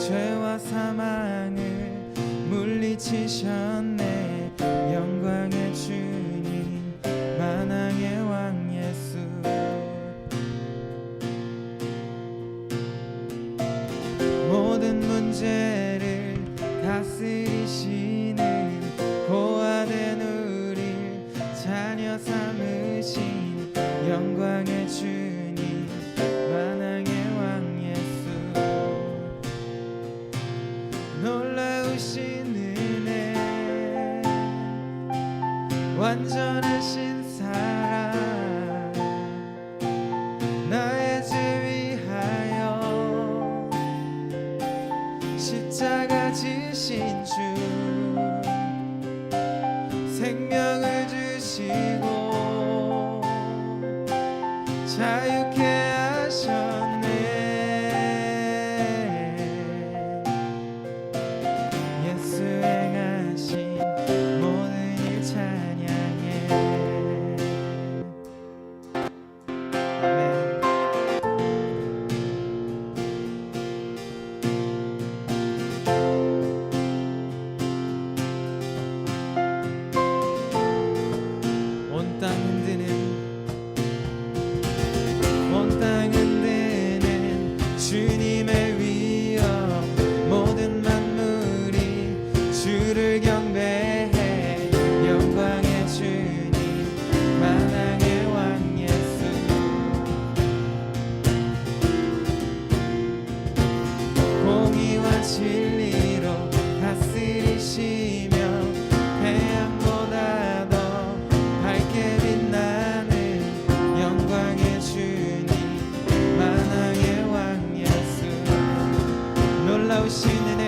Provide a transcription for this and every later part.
죄와 사망을 물리치셨네. 영광의 주님, 만왕의 왕 예수. 모든 문제를 다스리시는 고아된 우릴 자녀 삼으신 영광의 주님, 만왕의 왕 예수. 놀라우신 은혜, 완전하신 사랑, 나의 죄 위하여 십자가 지신 주, 생명을 주시고 자유케 하셨네. 예수 행하신 모든 일 찬양해. 아멘. 온 땅 흔드는 주님의 위엄, 모든 만물이 주를 경배해. 영광의 주님, 만왕의 왕 예수. 공의와 진리로 다스리시며 태양보다 더 밝게 빛나는 영광의 주님, 만왕의 왕 예수. 놀라우신 은혜,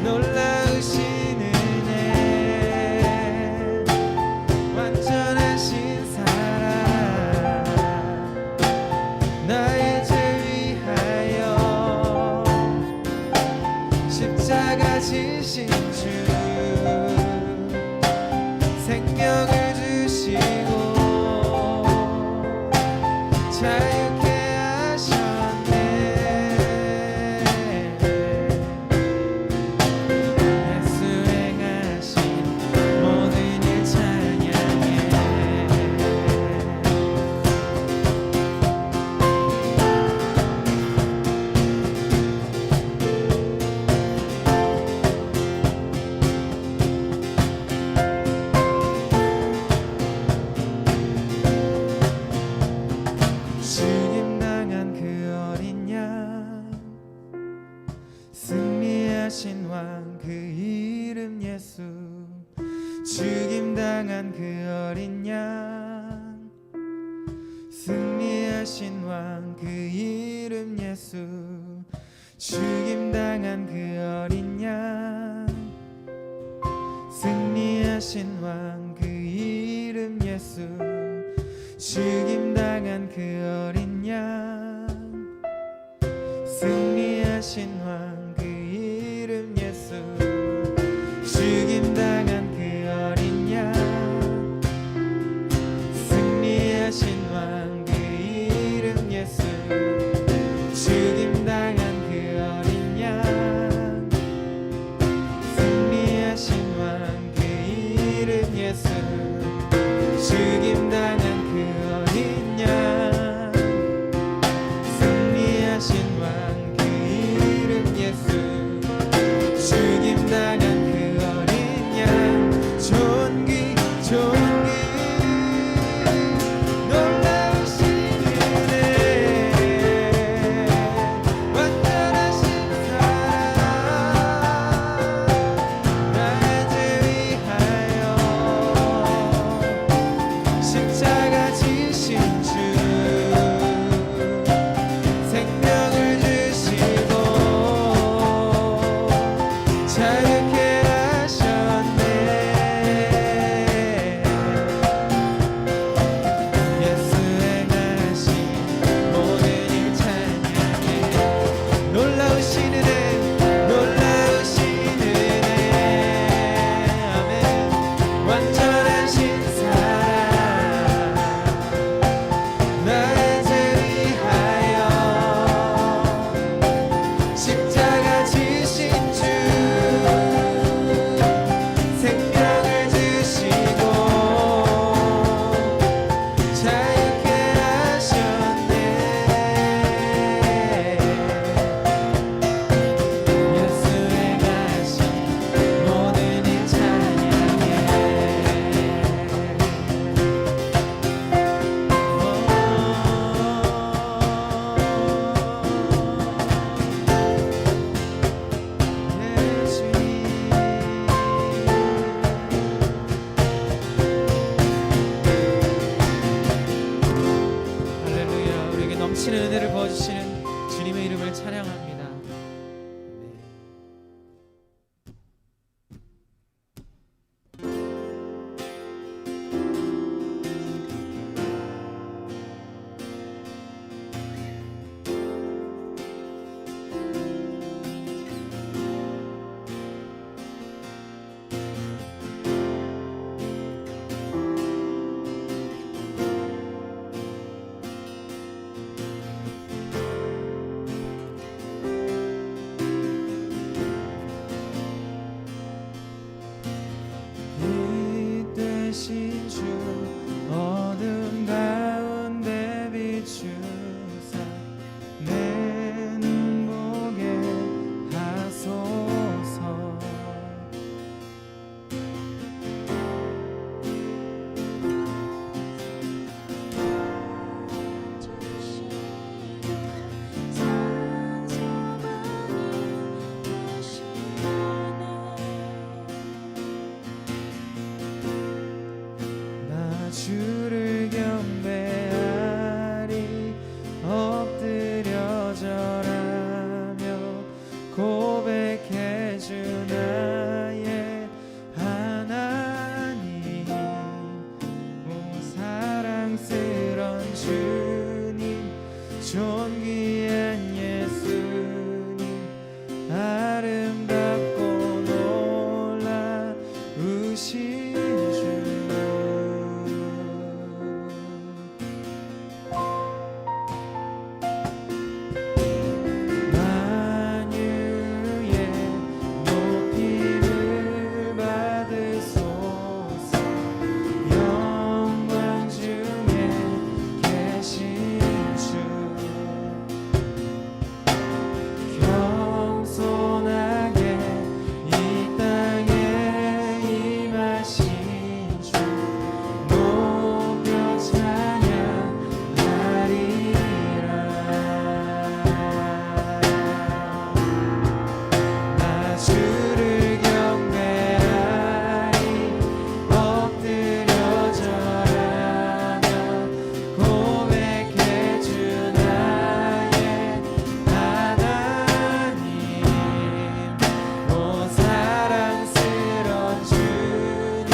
놀라우신 은혜, 완전하신 사랑, 나의 죄 위하여 십자가 지신 주, 생명을 주시고 자유케 하셨네. 예수 행하신 모든 일 찬양해. 죽임당한 그 어린 양, 승리하신 왕 그 이름 예수. 죽임당한 그 어린 양, 승리하신 왕 그 이름 예수. 죽임당한 그 어린 양, 승리하신 왕 그 이름 예수. 죽임당한 그 어린 양, 승리하신 왕 그 이름 예수. 죽임당한 그 어린 양, 승리하신 왕 그 이름 예수. 죽임당한 그 어린 양, 승리하신 왕 그 이름 예수. 죽임당한 그 어린 양, 고백해 주 나의 하나님. 오 사랑스런 주님, 존귀한 예수님, 아름답고 놀라우신 주. 만유의 높이를 받으소서. 영광 중에 계신 주, 겸손하게 이 땅에 임하신 주, 높여 찬양하리라. 나 주를 경배하리, 엎드려 절하며 고백해 주 나의 하나님. 오 사랑스런 주님,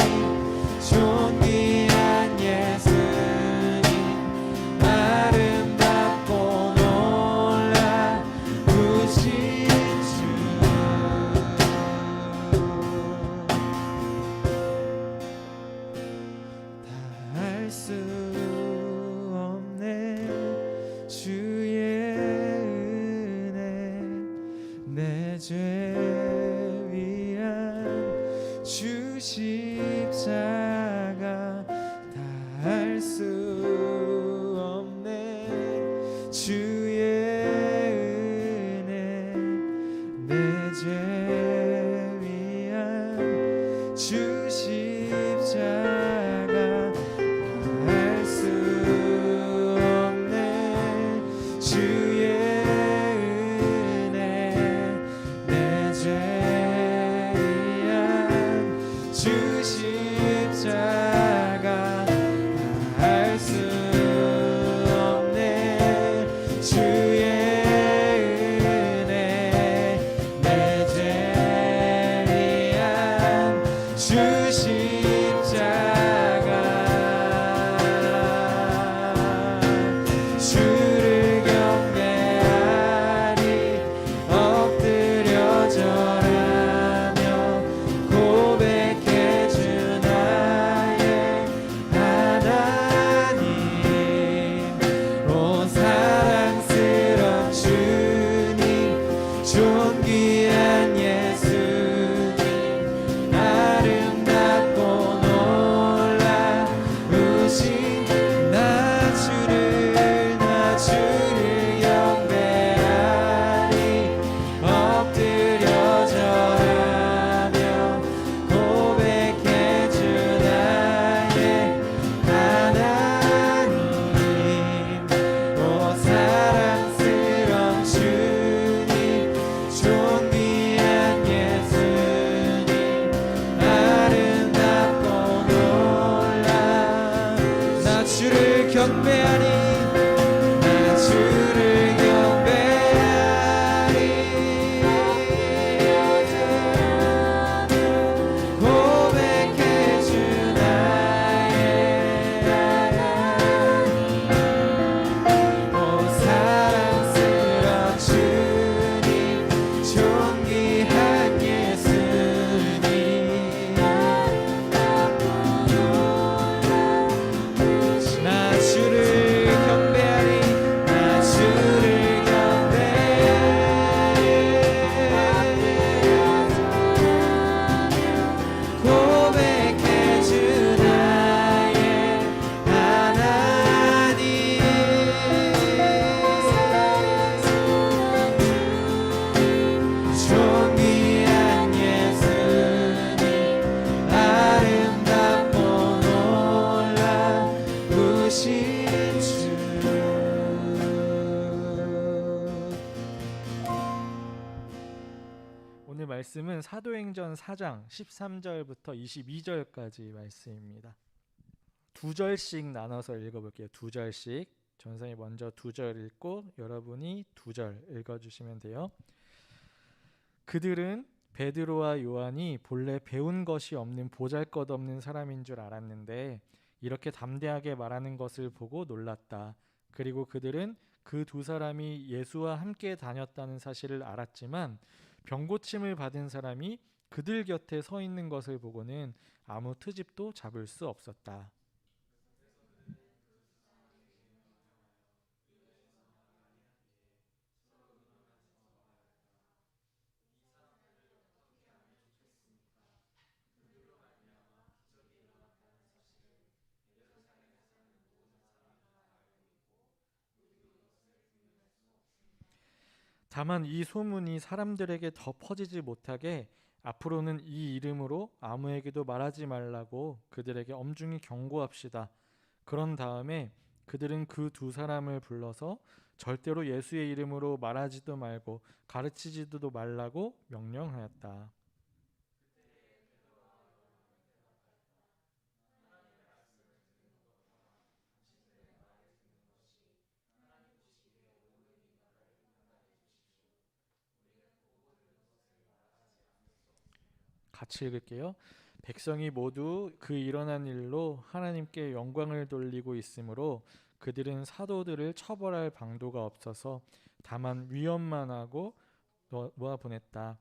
존귀한 예수님, 아름답고 놀라우신 주. 다 할 수 없네 주의 은혜, 내 죄 위한 주 십자가. 다 할 수 없네 주의 은혜, 내 죄 위한 주 십자가. 다 할 수 없네 주의 은혜, 내 죄 위한 주 십자가. 다 할 수 없네 주의 은혜, 내 죄 위한 주 십자가. 주를 경배하리, 엎드려 절하며 고백해 주 나의 하나님. 오 사랑스런 주님, 존귀한 예수님, 아름답고 놀라우신. 나 주를 경배하리, 엎드려 절하며 고백해 주 나의 하나님. 오 사랑스런 주님, 존귀한 예수님, 아름답고 놀라. 나 주를 경배하리, 나 주를 경배하리, 고백해 주 나의 하나님. 오 사랑스런 주님, 존귀한 예수님, 나 주를 경배하리, 나 주를 경배하리, 고백해 주 나의 하나님. 존귀한 예수님, 아름답고 놀라우신 주. 오늘 말씀은 사도행전 4장 13절부터 22절까지 말씀입니다. 두 절씩 나눠서 읽어볼게요. 두 절씩. 전사님 먼저 두 절 읽고 여러분이 두 절 읽어주시면 돼요. 그들은 베드로와 요한이 본래 배운 것이 없는 보잘것없는 사람인 줄 알았는데 이렇게 담대하게 말하는 것을 보고 놀랐다. 그리고 그들은 그 두 사람이 예수와 함께 다녔다는 사실을 알았지만 병 고침을 받은 사람이 그들 곁에 서 있는 것을 보고는 아무 트집도 잡을 수 없었다. 다만 이 소문이 사람들에게 더 퍼지지 못하게 앞으로는 이 이름으로 아무에게도 말하지 말라고 그들에게 엄중히 경고합시다. 그런 다음에 그들은 그 두 사람을 불러서 절대로 예수의 이름으로 말하지도 말고 가르치지도 말라고 명령하였다. 같이 읽을게요. 백성이 모두 그 일어난 일로 하나님께 영광을 돌리고 있으므로 그들은 사도들을 처벌할 방도가 없어서 다만 위협만 하고 놓아 보냈다.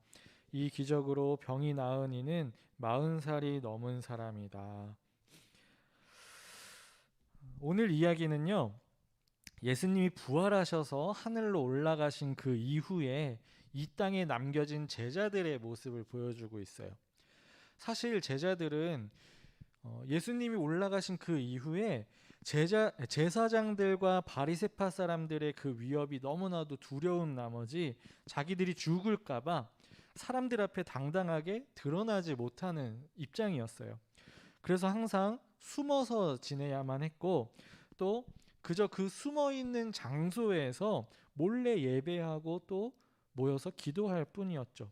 이 기적으로 병이 나은 이는 40살이 넘은 사람이다. 오늘 이야기는요, 예수님이 부활하셔서 하늘로 올라가신 그 이후에 이 땅에 남겨진 제자들의 모습을 보여주고 있어요. 사실 제자들은 예수님이 올라가신 그 이후에 제사장들과 바리새파 사람들의 그 위협이 너무나도 두려운 나머지 자기들이 죽을까봐 사람들 앞에 당당하게 드러나지 못하는 입장이었어요. 그래서 항상 숨어서 지내야만 했고 또 그저 그 숨어 있는 장소에서 몰래 예배하고 또 모여서 기도할 뿐이었죠.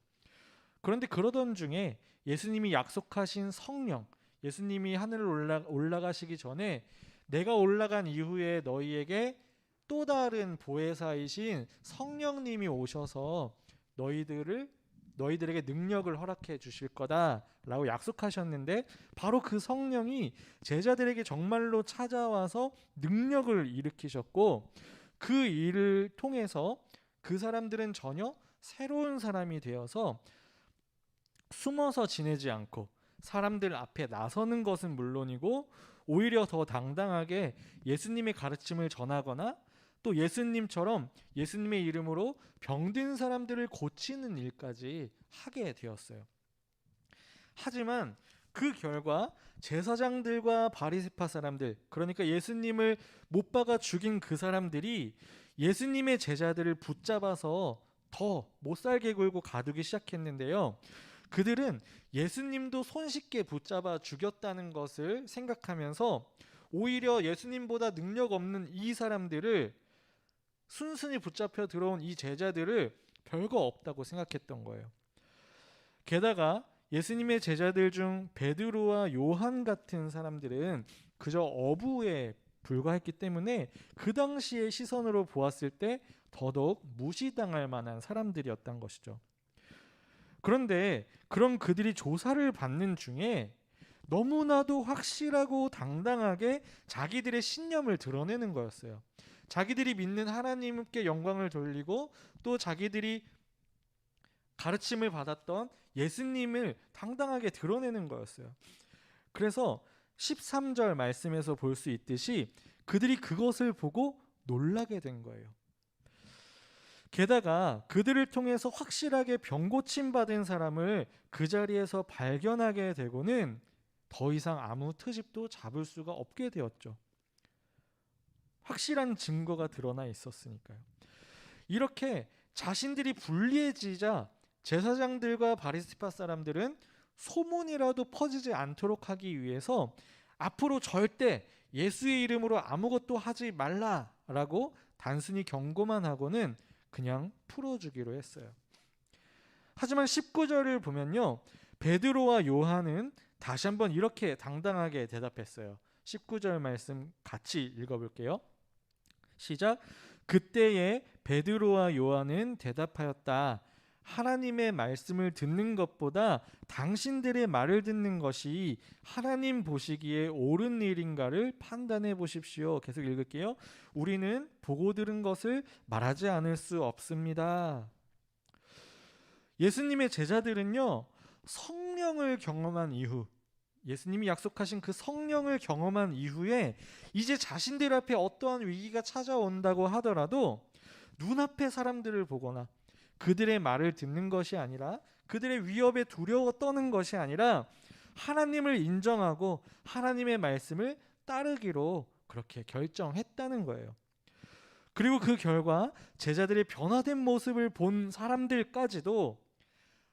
그런데 그러던 중에 예수님이 약속하신 성령, 예수님이 하늘을 올라가시기 전에 내가 올라간 이후에 너희에게 또 다른 보혜사이신 성령님이 오셔서 너희들에게 능력을 허락해 주실 거다라고 약속하셨는데 바로 그 성령이 제자들에게 정말로 찾아와서 능력을 일으키셨고 그 일을 통해서 그 사람들은 전혀 새로운 사람이 되어서 숨어서 지내지 않고 사람들 앞에 나서는 것은 물론이고 오히려 더 당당하게 예수님의 가르침을 전하거나 또 예수님처럼 예수님의 이름으로 병든 사람들을 고치는 일까지 하게 되었어요. 하지만 그 결과 제사장들과 바리새파 사람들, 그러니까 예수님을 못 박아 죽인 그 사람들이 예수님의 제자들을 붙잡아서 더 못살게 굴고 가두기 시작했는데요. 그들은 예수님도 손쉽게 붙잡아 죽였다는 것을 생각하면서 오히려 예수님보다 능력 없는 이 사람들을 순순히 붙잡혀 들어온 이 제자들을 별거 없다고 생각했던 거예요. 게다가 예수님의 제자들 중 베드로와 요한 같은 사람들은 그저 어부에 불과했기 때문에 그 당시의 시선으로 보았을 때 더더욱 무시당할 만한 사람들이었던 것이죠. 그런데 그런 그들이 조사를 받는 중에 너무나도 확실하고 당당하게 자기들의 신념을 드러내는 거였어요. 자기들이 믿는 하나님께 영광을 돌리고 또 자기들이 가르침을 받았던 예수님을 당당하게 드러내는 거였어요. 그래서 13절 말씀에서 볼 수 있듯이 그들이 그것을 보고 놀라게 된 거예요. 게다가 그들을 통해서 확실하게 병 고침 받은 사람을 그 자리에서 발견하게 되고는 더 이상 아무 트집도 잡을 수가 없게 되었죠. 확실한 증거가 드러나 있었으니까요. 이렇게 자신들이 불리해지자 제사장들과 바리새파 사람들은 소문이라도 퍼지지 않도록 하기 위해서 앞으로 절대 예수의 이름으로 아무것도 하지 말라라고 단순히 경고만 하고는 그냥 풀어주기로 했어요. 하지만 19절을 보면요, 베드로와 요한은 다시 한번 이렇게 당당하게 대답했어요. 19절 말씀 같이 읽어볼게요. 시작. 그때에 베드로와 요한은 대답하였다. 하나님의 말씀을 듣는 것보다 당신들의 말을 듣는 것이 하나님 보시기에 옳은 일인가를 판단해 보십시오. 계속 읽을게요. 우리는 보고 들은 것을 말하지 않을 수 없습니다. 예수님의 제자들은요, 성령을 경험한 이후, 예수님이 약속하신 그 성령을 경험한 이후에 이제 자신들 앞에 어떠한 위기가 찾아온다고 하더라도 눈앞의 사람들을 보거나 그들의 말을 듣는 것이 아니라, 그들의 위협에 두려워 떠는 것이 아니라 하나님을 인정하고 하나님의 말씀을 따르기로 그렇게 결정했다는 거예요. 그리고 그 결과 제자들의 변화된 모습을 본 사람들까지도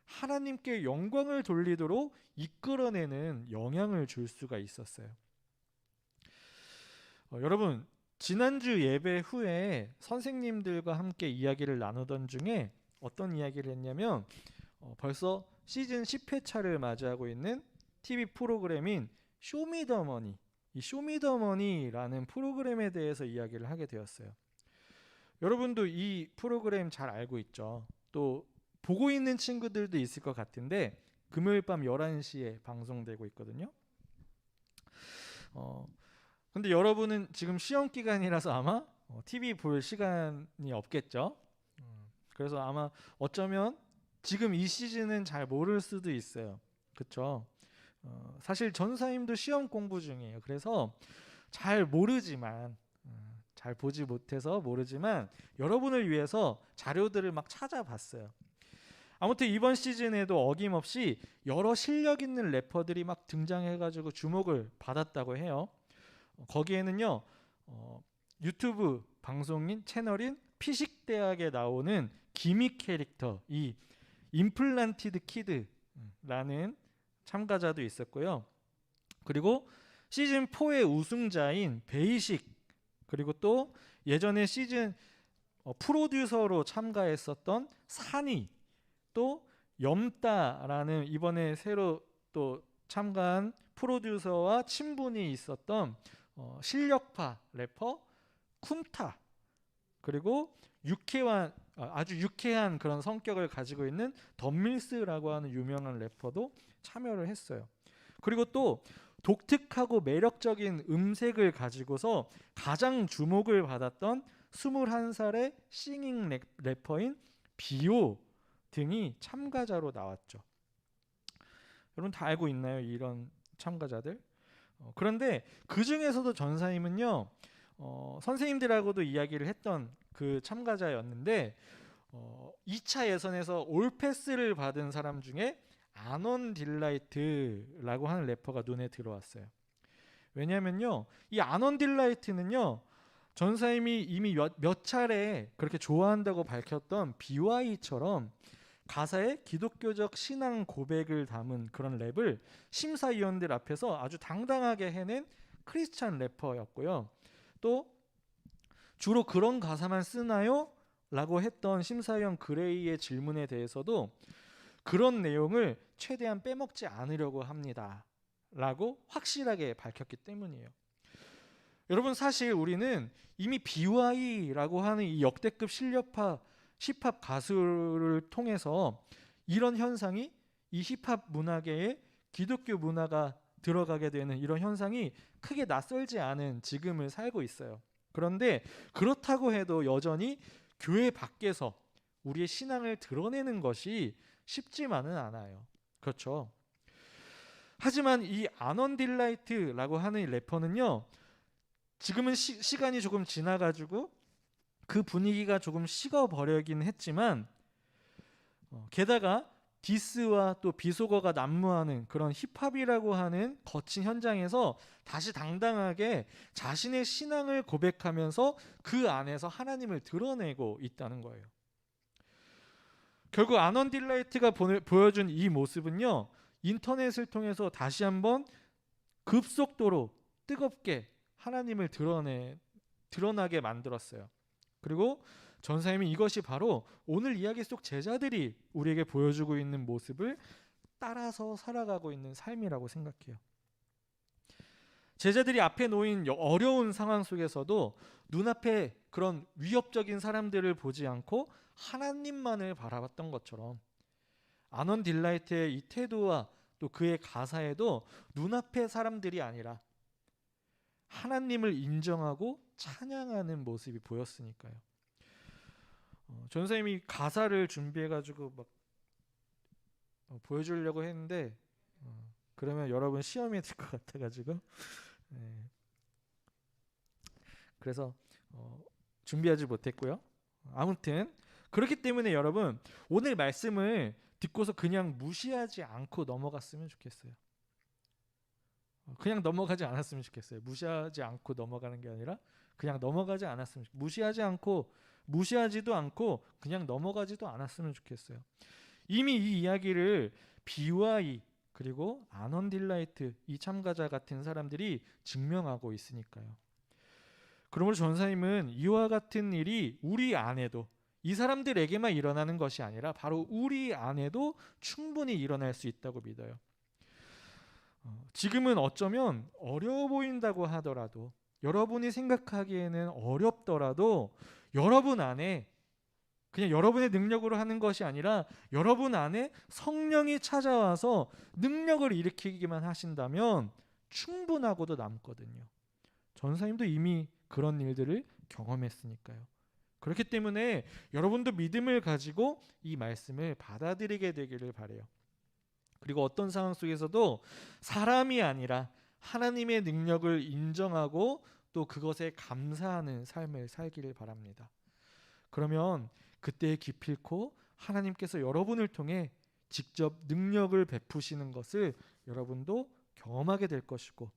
하나님께 영광을 돌리도록 이끌어내는 영향을 줄 수가 있었어요. 여러분, 지난주 예배 후에 선생님들과 함께 이야기를 나누던 중에 어떤 이야기를 했냐면 벌써 시즌 10회차를 맞이하고 있는 TV 프로그램인 쇼미더머니, 이 쇼미더머니라는 프로그램에 대해서 이야기를 하게 되었어요. 여러분도 이 프로그램 잘 알고 있죠. 또 보고 있는 친구들도 있을 것 같은데 금요일 밤 11시에 방송되고 있거든요. 근데 여러분은 지금 시험 기간이라서 아마 TV 볼 시간이 없겠죠. 그래서 아마 어쩌면 지금 이 시즌은 잘 모를 수도 있어요. 그렇죠? 사실 전사님도 시험 공부 중이에요. 그래서 잘 모르지만, 잘 보지 못해서 모르지만 여러분을 위해서 자료들을 막 찾아봤어요. 아무튼 이번 시즌에도 어김없이 여러 실력 있는 래퍼들이 막 등장해가지고 주목을 받았다고 해요. 거기에는요, 유튜브 방송인 채널인 피식대학에 나오는 기믹 캐릭터, 이 임플란티드 키드라는 참가자도 있었고요. 그리고 시즌 4의 우승자인 베이식, 그리고 또 예전에 시즌 프로듀서로 참가했었던 산이, 또 염따라는 이번에 새로 또 참가한 프로듀서와 친분이 있었던 실력파 래퍼 쿰타, 그리고 아주 유쾌한 그런 성격을 가지고 있는 덤밀스라고 하는 유명한 래퍼도 참여를 했어요. 그리고 또 독특하고 매력적인 음색을 가지고서 가장 주목을 받았던 21살의 싱잉 래퍼인 비오 등이 참가자로 나왔죠. 여러분 다 알고 있나요? 이런 참가자들? 그런데 그 중에서도 전사님은요, 선생님들하고도 이야기를 했던 그 참가자였는데 2차 예선에서 올패스를 받은 사람 중에 아넌 딜라이트라고 하는 래퍼가 눈에 들어왔어요. 왜냐면요, 이 아넌 딜라이트는요, 전사님이 이미 몇 차례 그렇게 좋아한다고 밝혔던 BY처럼 가사에 기독교적 신앙 고백을 담은 그런 랩을 심사위원들 앞에서 아주 당당하게 해낸 크리스찬 래퍼였고요. 또 주로 그런 가사만 쓰나요? 라고 했던 심사위원 그레이의 질문에 대해서도 그런 내용을 최대한 빼먹지 않으려고 합니다 라고 확실하게 밝혔기 때문이에요. 여러분, 사실 우리는 이미 BY라고 하는 이 역대급 실력파 힙합 가수를 통해서 이런 현상이, 이 힙합 문화계에 기독교 문화가 들어가게 되는 이런 현상이 크게 낯설지 않은 지금을 살고 있어요. 그런데 그렇다고 해도 여전히 교회 밖에서 우리의 신앙을 드러내는 것이 쉽지만은 않아요. 그렇죠? 하지만 이 아넌 딜라이트라고 하는 이 래퍼는요, 지금은 시간이 조금 지나가지고 그 분위기가 조금 식어버리긴 했지만 게다가 디스와 또 비속어가 난무하는 그런 힙합이라고 하는 거친 현장에서 다시 당당하게 자신의 신앙을 고백하면서 그 안에서 하나님을 드러내고 있다는 거예요. 결국 아넌 딜라이트가 보여준 이 모습은요, 인터넷을 통해서 다시 한번 급속도로 뜨겁게 하나님을 드러나게 만들었어요. 그리고 전사님이 이것이 바로 오늘 이야기 속 제자들이 우리에게 보여주고 있는 모습을 따라서 살아가고 있는 삶이라고 생각해요. 제자들이 앞에 놓인 어려운 상황 속에서도 눈앞에 그런 위협적인 사람들을 보지 않고 하나님만을 바라봤던 것처럼 아넌 딜라이트의 이 태도와 또 그의 가사에도 눈앞의 사람들이 아니라 하나님을 인정하고 찬양하는 모습이 보였으니까요. 전사님이 가사를 준비해가지고 막 보여주려고 했는데 그러면 여러분 시험이 될 것 같아가지고 그래서 준비하지 못했고요. 아무튼 그렇기 때문에 여러분 오늘 말씀을 듣고서 그냥 무시하지 않고 넘어갔으면 좋겠어요. 그냥 넘어가지 않았으면 좋겠어요. 무시하지 않고 넘어가는 게 아니라 그냥 넘어가지 않았으면 무시하지도 않고 그냥 넘어가지도 않았으면 좋겠어요. 이미 이 이야기를 BYE 그리고 아넌 딜라이트 이 참가자 같은 사람들이 증명하고 있으니까요. 그러므로 전사님은 이와 같은 일이 우리 안에도 이 사람들에게만 일어나는 것이 아니라 바로 우리 안에도 충분히 일어날 수 있다고 믿어요. 지금은 어쩌면 어려워 보인다고 하더라도 여러분이 생각하기에는 어렵더라도 여러분 안에 그냥 여러분의 능력으로 하는 것이 아니라 여러분 안에 성령이 찾아와서 능력을 일으키기만 하신다면 충분하고도 남거든요. 전사님도 이미 그런 일들을 경험했으니까요. 그렇기 때문에 여러분도 믿음을 가지고 이 말씀을 받아들이게 되기를 바라요. 그리고 어떤 상황 속에서도 사람이 아니라 하나님의 능력을 인정하고 또 그것에 감사하는 삶을 살기를 바랍니다. 그러면 그때 기필코 하나님께서 여러분을 통해 직접 능력을 베푸시는 것을 여러분도 경험하게 될 것이고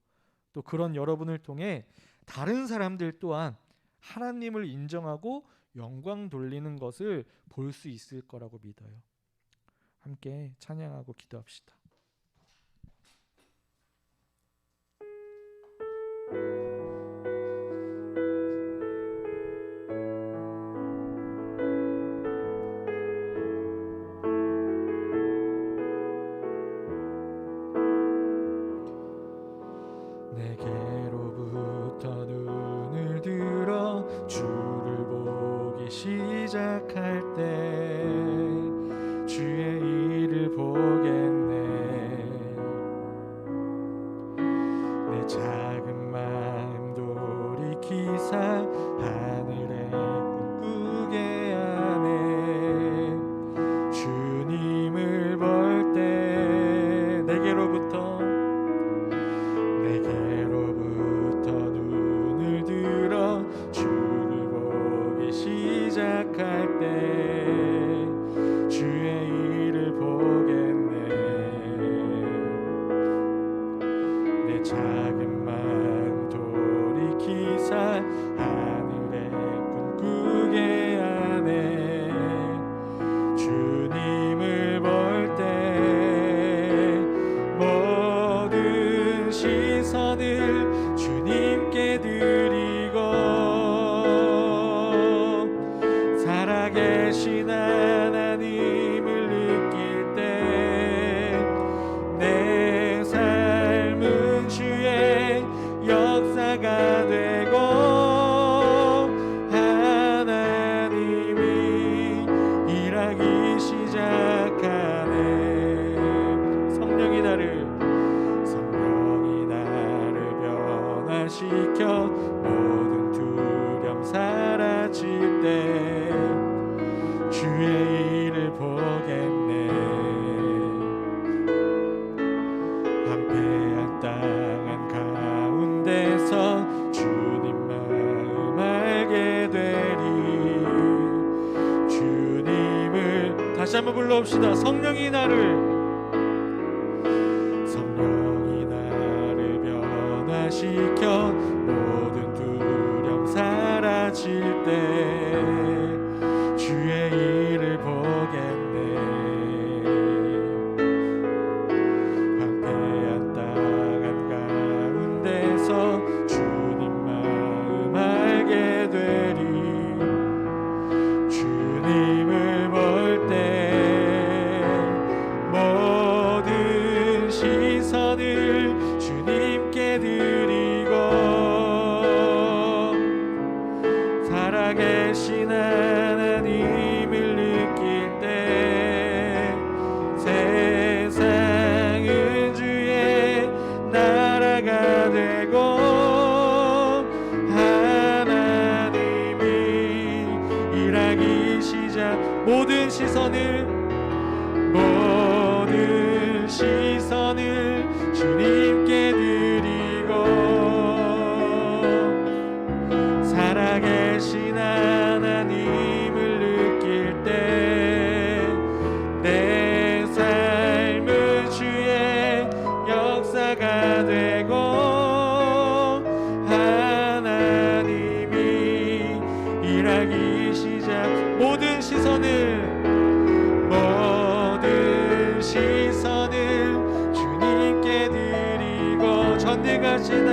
또 그런 여러분을 통해 다른 사람들 또한 하나님을 인정하고 영광 돌리는 것을 볼 수 있을 거라고 믿어요. 함께 찬양하고 기도합시다. 내게로부터 눈을 들어 주를 보기 시작할 때 주의 일을 보겠네. 내 작은 마음 돌이키사 하늘에 꿈꾸게 하네. 주님을 볼 때 내게로부터 눈을 들어 주를 보기 시작할 때 주의 일을 보겠네. 내 작은 마음 돌이키사 하늘에 꿈꾸게 하네. 주님을 볼 때 모든 시선을 주님께 드리고 살아계신 하나님을 느낄 때 내 삶은 주의 역사가 되고 하나님이 일하기 시작하네. 성령이 나를 변화시켜 모든 두려움 사라질 때 주의 일을 보겠네. 한패한 땅 가운데서 주님 마음 알게 되리. 주님을 다시 한번 불러봅시다. 성령이 나를 시켜 모든 두려움 사라질 때 주의 일을 보겠네. 황폐한 땅 가운데서 주님 마음 알게 되리. 주님을 볼 때 모든 시선을 주님께 드리고 살아계신 하나님을 느낄 때 내 삶은 주의 역사가 되고 하나님이 일하기 시작. 모든 시선을 주님께 드리고 전능하신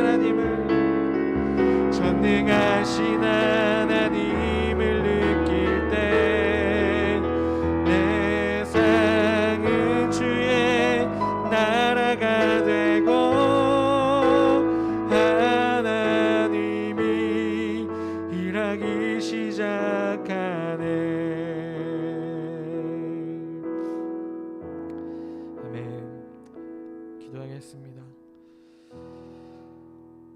하나님을 느낄 때 내 삶은 주의 나라가 되고 하나님이 일하기 시작하네. 아멘. 기도하겠습니다.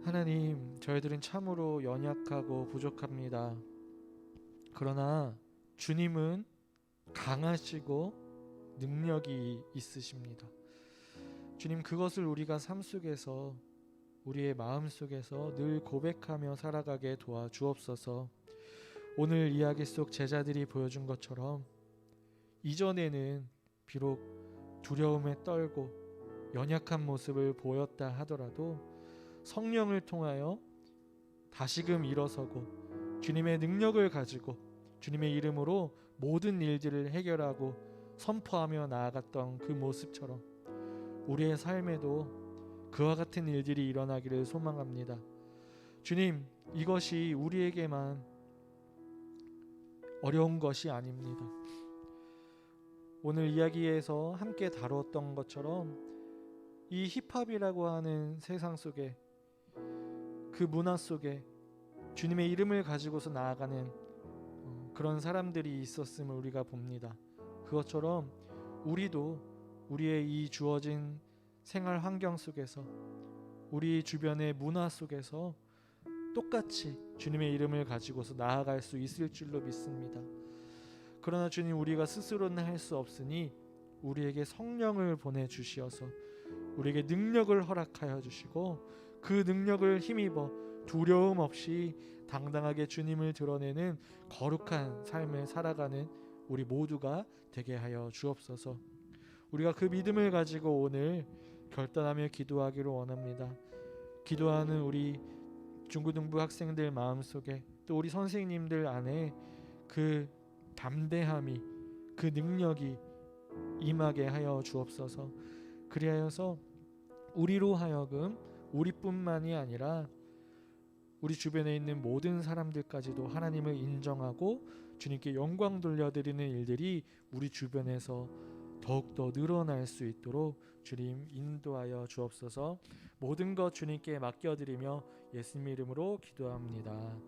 하나님, 저희들은 참으로 연약하고 부족합니다. 그러나 주님은 강하시고 능력이 있으십니다. 주님, 그것을 우리가 삶 속에서 우리의 마음 속에서 늘 고백하며 살아가게 도와주옵소서. 오늘 이야기 속 제자들이 보여준 것처럼 이전에는 비록 두려움에 떨고 연약한 모습을 보였다 하더라도 성령을 통하여 다시금 일어서고 주님의 능력을 가지고 주님의 이름으로 모든 일들을 해결하고 선포하며 나아갔던 그 모습처럼 우리의 삶에도 그와 같은 일들이 일어나기를 소망합니다. 주님, 이것이 우리에게만 어려운 것이 아닙니다. 오늘 이야기에서 함께 다루었던 것처럼 이 힙합이라고 하는 세상 속에 그 문화 속에 주님의 이름을 가지고서 나아가는 그런 사람들이 있었음을 우리가 봅니다. 그것처럼 우리도 우리의 이 주어진 생활 환경 속에서 우리 주변의 문화 속에서 똑같이 주님의 이름을 가지고서 나아갈 수 있을 줄로 믿습니다. 그러나 주님, 우리가 스스로는 할 수 없으니 우리에게 성령을 보내주시어서 우리에게 능력을 허락하여 주시고 그 능력을 힘입어 두려움 없이 당당하게 주님을 드러내는 거룩한 삶을 살아가는 우리 모두가 되게 하여 주옵소서. 우리가 그 믿음을 가지고 오늘 결단하며 기도하기를 원합니다. 기도하는 우리 중고등부 학생들 마음속에 또 우리 선생님들 안에 그 담대함이 그 능력이 임하게 하여 주옵소서. 그리하여서 우리로 하여금 우리뿐만이 아니라 우리 주변에 있는 모든 사람들까지도 하나님을 인정하고 주님께 영광 돌려드리는 일들이 우리 주변에서 더욱더 늘어날 수 있도록 주님 인도하여 주옵소서. 모든 것 주님께 맡겨드리며 예수님 이름으로 기도합니다.